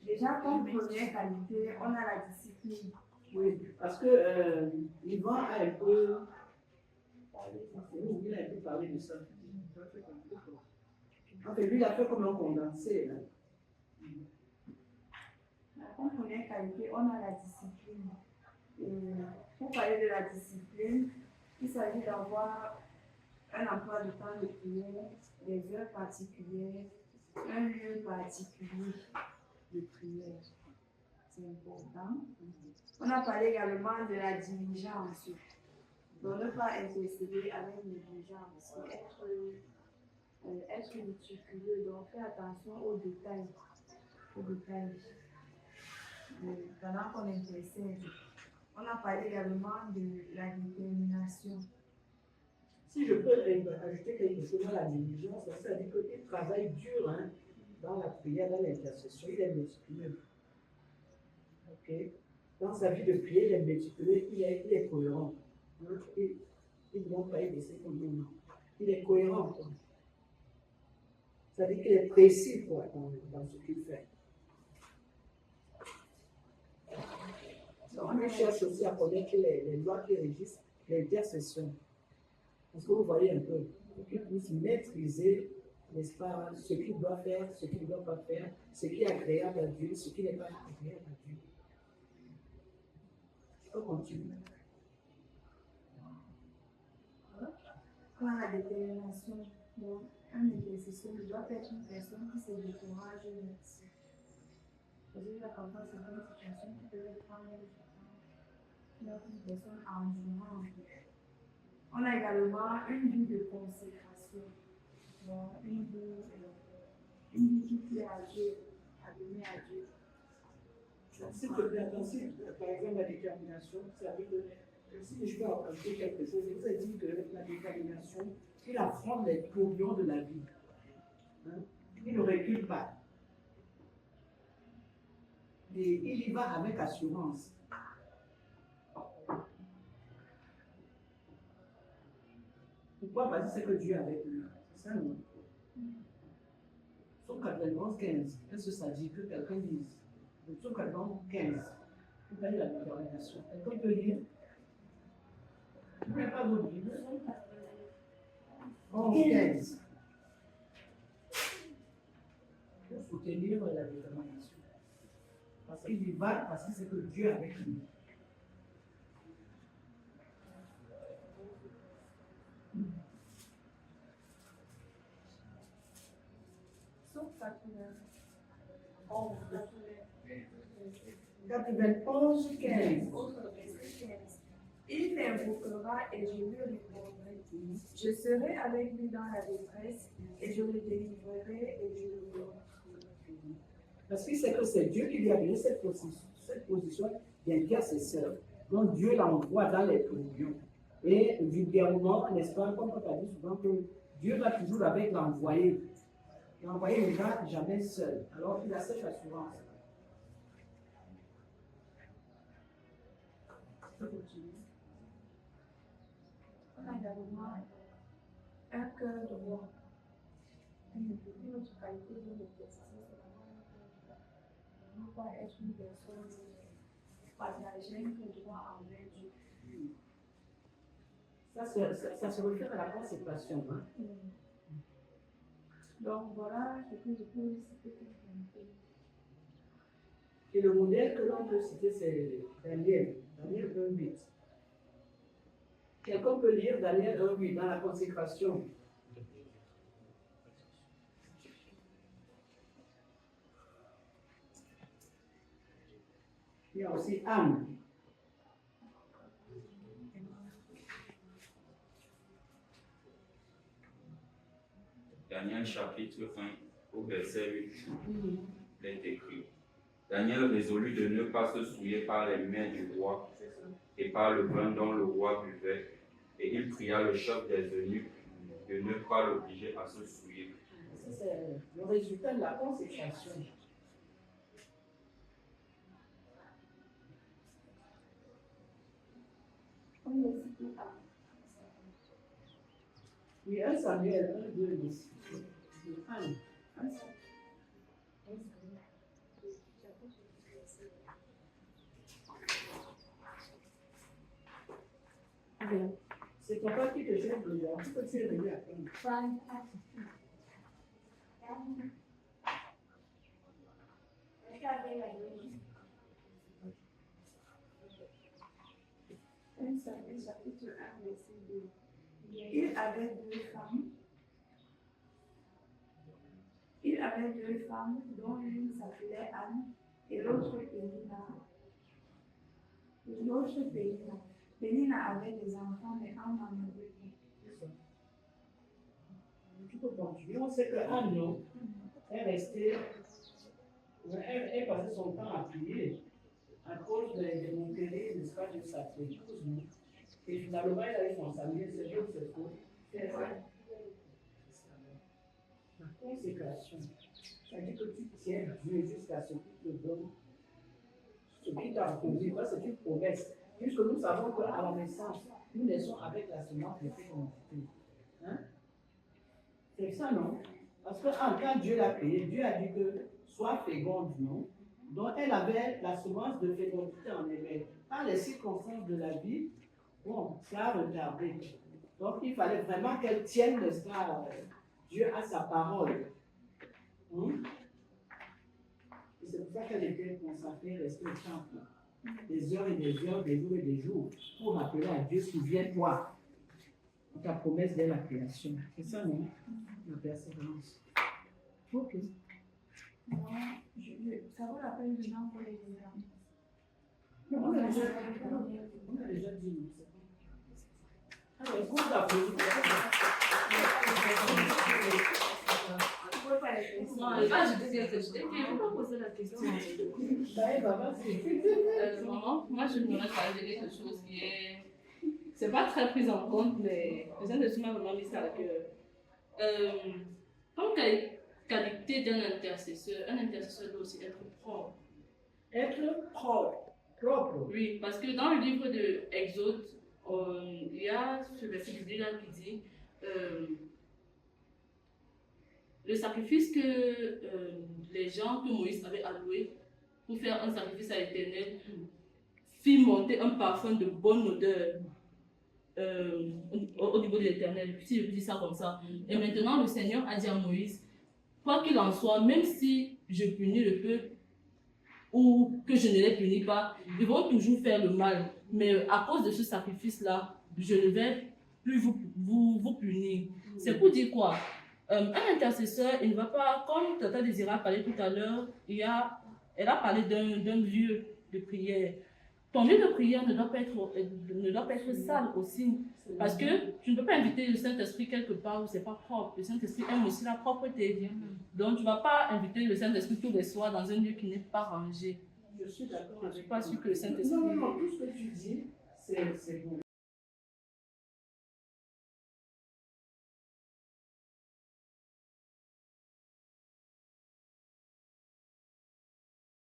Déjà, comme première qualité, on a la discipline. Oui, parce que Yvan a un peu parlé de ça. En fait, lui, il a fait comme un condensé. Hein. Comme première qualité, on a la discipline. Et pour parler de la discipline, il s'agit d'avoir un emploi de temps de prière, des heures particulières, un lieu particulier de prière. C'est important. On a parlé également de la diligence. Donc, ne pas intercéder avec négligence, être méticuleux, donc faire attention aux détails. Pendant qu'on intercède. On a parlé également de la détermination. Si je peux ajouter quelque chose à la diligence, ça dit qu'il travaille dur hein, dans la prière, dans l'intercession, il est méticuleux. Ok. Dans sa vie de prière, il est méticuleux, il est cohérent. Il ne montre pas essayer comme nous. Il est cohérent. Quoi. Ça dit qu'il est précis quoi, dans ce qu'il fait. Donc, on cherche aussi à connaître les lois qui régissent l'intercession. Parce que vous voyez un peu, pour qu'il puisse maîtriser, n'est-ce pas, ce qu'il doit faire, ce qu'il ne doit pas faire, ce qui est agréable à Dieu, ce qui n'est pas agréable à Dieu. Je peux continuer. Quand la détermination, donc, un intercesseur doit être une personne qui se décourage merci. Parce que la campagne, c'est une situation qui peut prendre une personne endurante. On a également une vie de consécration, donc une vie qui plaît à Dieu, à donner à Dieu. C'est que attention, par exemple, la détermination, ça veut dire que si je peux apporter quelque chose, je vous ai dit que la détermination, il affronte les tourbillons de la vie. Hein? Il ne recule pas. Et il y va avec assurance. Pourquoi? Parce que c'est que Dieu est avec lui. C'est ça, non? Psaume 91, 15. Qu'est-ce que ça dit que quelqu'un dise? Psaume 91, 15. Vous avez la détermination. Quelqu'un peut lire? Vous n'avez pas votre Bible? 11, 15. Pour soutenir la détermination. Parce qu'il y va, parce que c'est que Dieu est avec lui. Sauf 91, 15. Il m'invoquera et je lui répondrai. Je serai avec lui dans la détresse et je le délivrerai et je le glorifierai. Parce qu'il sait que c'est Dieu qui lui a donné cette position d'intercesseur. Donc Dieu l'envoie dans les tourbillons. Et vulgairement, n'est-ce pas, comme on a dit souvent, que Dieu va toujours avec l'envoyé. L'envoyé ne va jamais seul. Alors il a cette assurance. On a également un cœur de roi. Une autre qualité de l'intercesseur, c'est ne pas être une personne partagée que droit envers Dieu. Ça se réfère à la consécration. Hein? Donc voilà ce que je peux citer comme qualité. Et le modèle que l'on peut citer, c'est Daniel 1:8. Quelqu'un peut lire Daniel 1:8 dans la consécration. Il y a aussi Anne. Daniel chapitre 1 au verset 8, il est écrit. Daniel résolut de ne pas se souiller par les mains du roi et par le vin dont le roi buvait, et il pria le chef des eunuques de ne pas l'obliger à se souiller. C'est le résultat de la consécration. Oui, 1 Samuel 1:2. 1 papa qui te cherche déjà, tu peux te réveiller après. Chapitre 1, verset 2. Il avait deux femmes. Il avait deux femmes, dont l'une s'appelait Anne et l'autre Pénina. Pénina avait des enfants, mais Anne n'en avait pas. Tu peux continuer. On sait que Anne, non, elle passait son temps à prier à cause des montées, n'est-ce pas, de sa épouse, non? Et finalement, elle a eu son famille, c'est vrai, c'est faux. C'est vrai. La consécration, ça dit que tu tiens Dieu jusqu'à ce qu'il te donne ce qu'il t'a promis. C'est une promesse. Puisque nous savons qu'à la naissance, nous naissons avec la semence de fécondité. Hein? C'est ça, non? Parce que quand Dieu l'a créé, Dieu a dit que sois féconde, non? Donc elle avait la semence de fécondité en elle. Par les circonstances de la vie, bon, ça a retardé. Donc il fallait vraiment qu'elle tienne, n'est-ce pas, Dieu à sa parole. Et c'est pour ça qu'elle était consacrée, restée au temple. Des heures et des heures, des jours et des jours, pour rappeler à Dieu, souviens-toi de ta promesse dès la création. C'est ça, non? La persévérance. Ok. Non, ça vaut la peine de n'en pour les examens. On a déjà dit, non, c'est bon. Alors, compte d'applaudissements. Non, elle va ajouter quelque chose. Je ne vais pas poser la question. Maman, moi je voudrais parler de quelque chose qui est. C'est pas très pris en compte, mais le Saint-Esprit m'a vraiment mis ça à cœur. Comme qualité d'un intercesseur, un intercesseur doit aussi être propre. Être propre. Oui, parce que dans le livre de Exode, il y a ce verset biblique là qui dit le sacrifice que les gens que Moïse avait alloué pour faire un sacrifice à l'Éternel fit monter un parfum de bonne odeur au niveau de l'Éternel, si je dis ça comme ça. Et maintenant, le Seigneur a dit à Moïse, quoi qu'il en soit, même si je punis le peuple ou que je ne les punis pas, ils vont toujours faire le mal. Mais à cause de ce sacrifice-là, je ne vais plus vous punir. C'est pour dire quoi? Un intercesseur, il ne va pas, comme Tata Désirée a parlé tout à l'heure, elle a parlé d'un lieu de prière. Ton lieu de prière ne doit pas être sale aussi. Parce que tu ne peux pas inviter le Saint-Esprit quelque part où ce n'est pas propre. Le Saint-Esprit aime aussi la propreté. Donc tu ne vas pas inviter le Saint-Esprit tous les soirs dans un lieu qui n'est pas rangé. Je suis d'accord avec toi. Je ne suis pas sûre que le Saint-Esprit... Non, tout ce que tu dis, c'est bon.